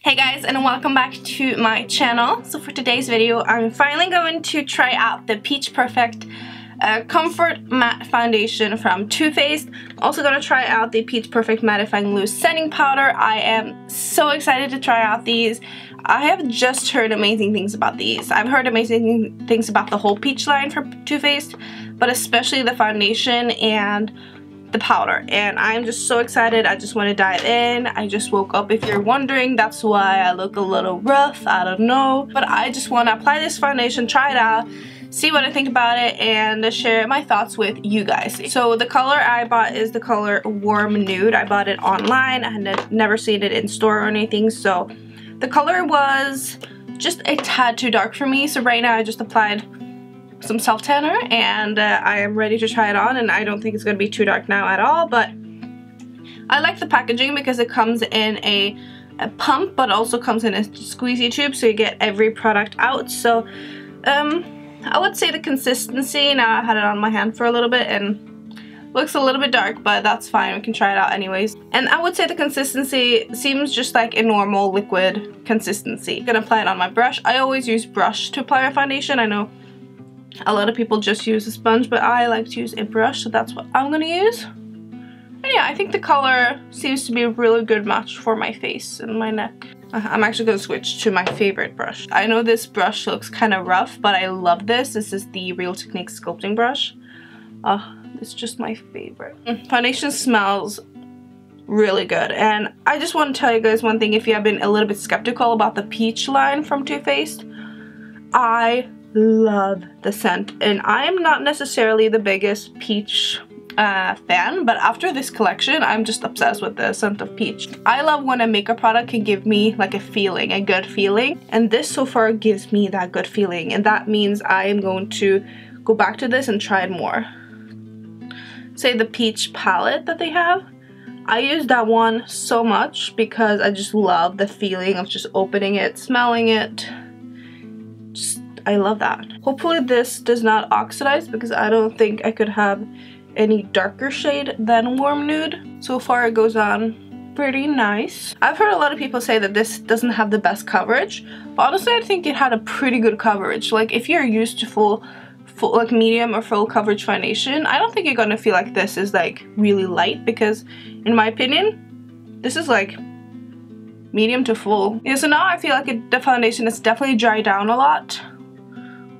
Hey guys, and welcome back to my channel. So for today's video, I'm finally going to try out the Peach Perfect Comfort Matte Foundation from Too Faced. I'm also going to try out the Peach Perfect Mattifying Loose Setting Powder. I am so excited to try out these. I have just heard amazing things about these. I've heard amazing things about the whole peach line from Too Faced, but especially the foundation and the powder, and I'm just so excited. I just want to dive in. I just woke up, if you're wondering. That's why I look a little rough. I don't know, but I just want to apply this foundation, try it out, see what I think about it, and share my thoughts with you guys. So the color I bought is the color Warm Nude. I bought it online. I had never seen it in store or anything, so the color was just a tad too dark for me. So right now I just applied some self tanner, and I am ready to try it on, and I don't think it's going to be too dark now at all. But I like the packaging because it comes in a pump, but also comes in a squeezy tube, so you get every product out. So I would say the consistency, now I had it on my hand for a little bit and looks a little bit dark, but that's fine, we can try it out anyways. And I would say the consistency seems just like a normal liquid consistency. I'm gonna apply it on my brush. I always use brush to apply my foundation. I know a lot of people just use a sponge, but I like to use a brush, so that's what I'm gonna use. And yeah, I think the color seems to be a really good match for my face and my neck. I'm actually gonna switch to my favorite brush. I know this brush looks kind of rough, but I love this. This is the Real Technique sculpting brush. It's just my favorite. Foundation smells really good, and I just want to tell you guys one thing. If you have been a little bit skeptical about the peach line from Too Faced, I love the scent, and I'm not necessarily the biggest peach fan, but after this collection I'm just obsessed with the scent of peach. I love when a makeup product can give me like a feeling, a good feeling, and this so far gives me that good feeling, and that means I am going to go back to this and try it more. Say the peach palette that they have, I use that one so much because I just love the feeling of just opening it, smelling it. I love that. Hopefully this does not oxidize, because I don't think I could have any darker shade than Warm Nude. So far it goes on pretty nice. I've heard a lot of people say that this doesn't have the best coverage, but honestly I think it had a pretty good coverage. Like if you're used to full like medium or full coverage foundation, I don't think you're gonna feel like this is like really light, because in my opinion this is like medium to full. Yeah, so now I feel like the foundation is definitely dried down a lot.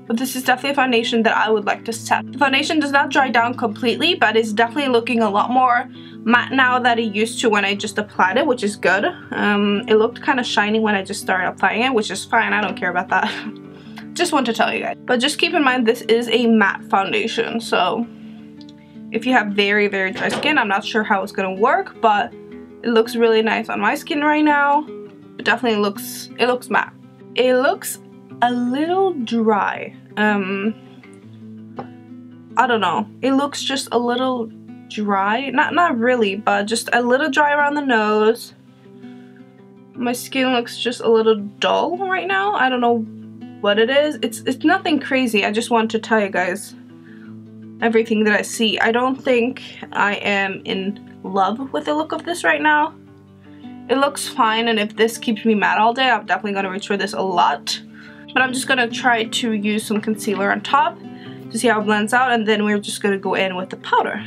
But this is definitely a foundation that I would like to set. The foundation does not dry down completely, but it's definitely looking a lot more matte now than it used to when I just applied it, which is good. It looked kind of shiny when I just started applying it, which is fine. I don't care about that. Just want to tell you guys. But just keep in mind, this is a matte foundation, so if you have very, very dry skin, I'm not sure how it's going to work, but it looks really nice on my skin right now. It definitely looks, it looks matte. It looks a little dry. I don't know, it looks just a little dry, not really, but just a little dry around the nose. My skin looks just a little dull right now. I don't know what it is. It's nothing crazy. I just want to tell you guys everything that I see. I don't think I am in love with the look of this right now. It looks fine, and if this keeps me matte all day, I'm definitely gonna reach for this a lot. But I'm just gonna try to use some concealer on top to see how it blends out, and then we're just gonna go in with the powder.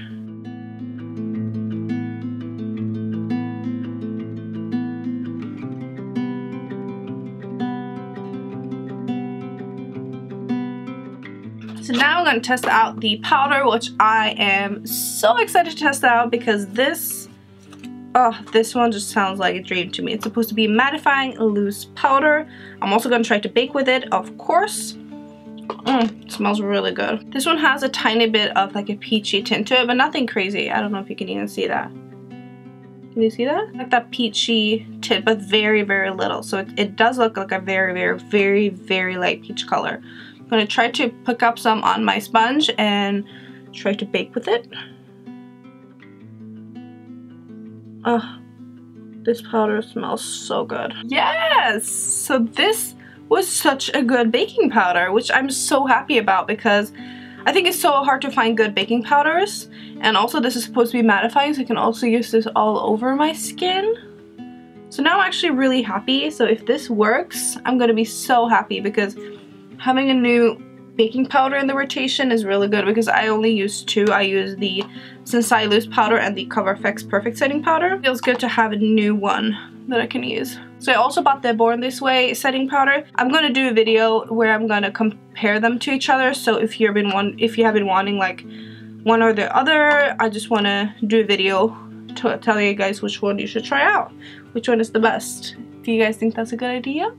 So now I'm gonna test out the powder, which I am so excited to test out, because this one just sounds like a dream to me. It's supposed to be mattifying loose powder. I'm also going to try to bake with it, of course. It smells really good. This one has a tiny bit of like a peachy tint to it, but nothing crazy. I don't know if you can even see that. Can you see that? Like that peachy tint, but very, very little. So it does look like a very, very, very, very light peach color. I'm going to try to pick up some on my sponge and try to bake with it. Oh, this powder smells so good. Yes! So this was such a good baking powder, which I'm so happy about, because I think it's so hard to find good baking powders. And also this is supposed to be mattifying, so I can also use this all over my skin. So now I'm actually really happy. So if this works, I'm gonna be so happy, because having a new baking powder in the rotation is really good, because I only use two. I use the Sanne loose powder and the Cover FX perfect setting powder. It feels good to have a new one that I can use. So I also bought the Born This Way setting powder. I'm gonna do a video where I'm gonna compare them to each other. So if you have been wanting like one or the other, I just wanna do a video to tell you guys which one you should try out, which one is the best. If you guys think that's a good idea,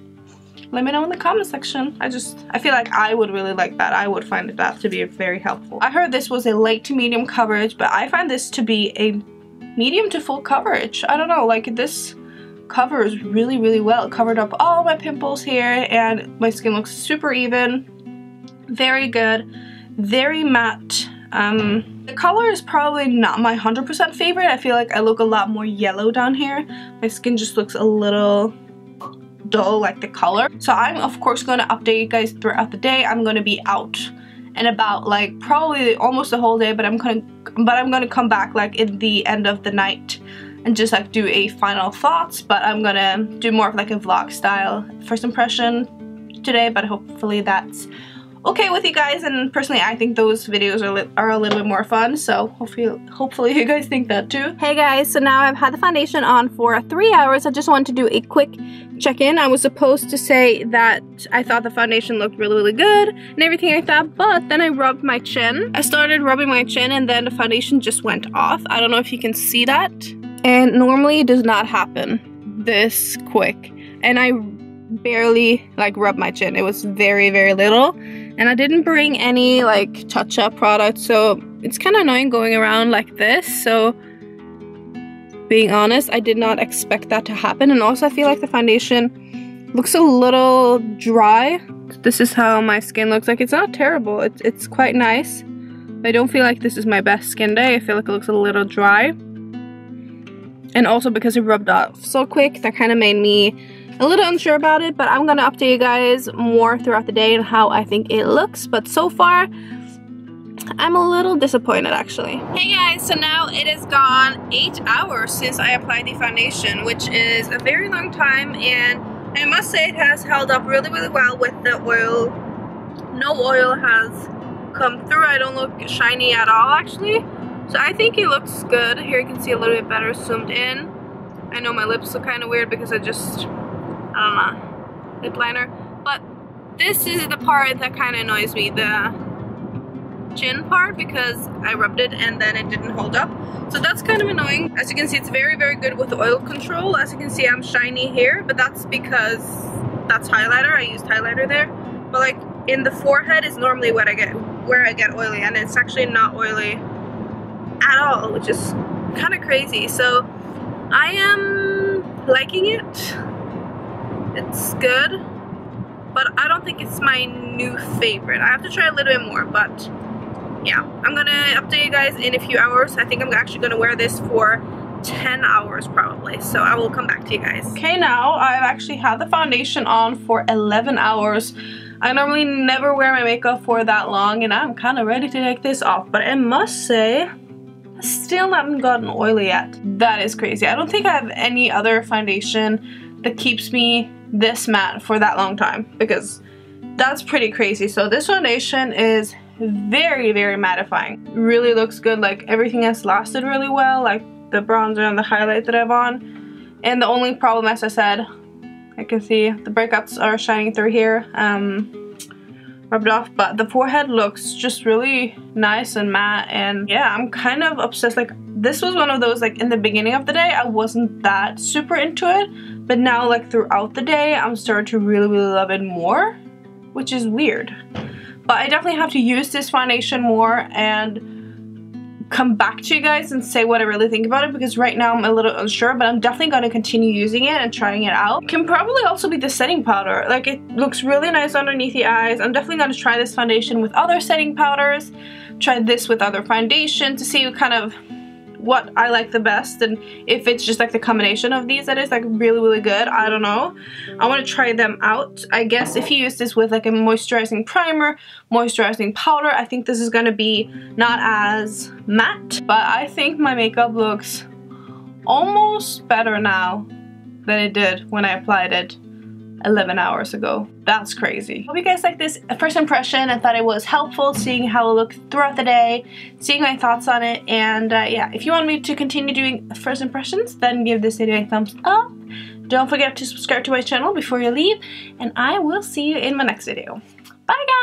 let me know in the comment section. I feel like I would really like that. I would find that to be very helpful. I heard this was a light to medium coverage, but I find this to be a medium to full coverage. I don't know, like this covers really, really well. It covered up all my pimples here, and my skin looks super even. Very good, very matte. The color is probably not my 100% favorite. I feel like I look a lot more yellow down here. My skin just looks a little dull, like the color. So I'm of course going to update you guys throughout the day. I'm going to be out and about like probably almost the whole day, but I'm gonna come back like in the end of the night and just like do a final thoughts. But I'm gonna do more of like a vlog style first impression today, but hopefully that's okay with you guys. And personally, I think those videos are a little bit more fun, so hopefully you guys think that too. Hey guys, so now I've had the foundation on for 3 hours. I just wanted to do a quick check-in. I was supposed to say that I thought the foundation looked really, really good and everything like that, but then I rubbed my chin. I started rubbing my chin and then the foundation just went off. I don't know if you can see that. And normally it does not happen this quick. And I barely like rubbed my chin. It was very, very little. And I didn't bring any like touch-up products, so it's kind of annoying going around like this. So being honest, I did not expect that to happen. And also I feel like the foundation looks a little dry. This is how my skin looks like. It's not terrible. It's quite nice. I don't feel like this is my best skin day. I feel like it looks a little dry. And also because it rubbed off so quick, that kind of made me a little unsure about it, but I'm gonna update you guys more throughout the day and how I think it looks. But so far, I'm a little disappointed actually. Hey guys, so now it has gone 8 hours since I applied the foundation, which is a very long time, and I must say it has held up really, really well with the oil. No oil has come through. I don't look shiny at all actually. So I think it looks good. Here you can see a little bit better zoomed in. I know my lips look kind of weird because I don't know, lip liner. But this is the part that kind of annoys me, the chin part, because I rubbed it and then it didn't hold up. So that's kind of annoying. As you can see, it's very, very good with oil control. As you can see, I'm shiny here, but that's because that's highlighter. I used highlighter there. But like in the forehead is normally where I get oily, and it's actually not oily at all, which is kind of crazy. So I am liking it. It's good, but I don't think it's my new favorite. I have to try a little bit more, but yeah, I'm gonna update you guys in a few hours. I think I'm actually gonna wear this for 10 hours probably, so I will come back to you guys. Okay, now I've actually had the foundation on for 11 hours. I normally never wear my makeup for that long, and I'm kind of ready to take this off, but I must say, I still haven't gotten oily yet. That is crazy. I don't think I have any other foundation that keeps me this matte for that long time, because that's pretty crazy. So this foundation is very, very mattifying. Really looks good. Like everything has lasted really well, like the bronzer and the highlight that I have on. And the only problem, as I said, I can see the breakouts are shining through here, rubbed off, but the forehead looks just really nice and matte. And yeah, I'm kind of obsessed. Like this was one of those, like in the beginning of the day I wasn't that super into it, but now like throughout the day I'm starting to really, really love it more, which is weird. But I definitely have to use this foundation more and come back to you guys and say what I really think about it, because right now I'm a little unsure, but I'm definitely going to continue using it and trying it out. It can probably also be the setting powder. Like it looks really nice underneath the eyes. I'm definitely going to try this foundation with other setting powders, try this with other foundation to see kind of what I like the best, and if it's just like the combination of these that is like really, really good. I don't know. I want to try them out. I guess if you use this with like a moisturizing primer, moisturizing powder, I think this is going to be not as matte, but I think my makeup looks almost better now than it did when I applied it 11 hours ago. That's crazy. Hope you guys like this first impression. I thought it was helpful seeing how it looked throughout the day, seeing my thoughts on it, and yeah, if you want me to continue doing first impressions, then give this video a thumbs up. Don't forget to subscribe to my channel before you leave, and I will see you in my next video. Bye guys!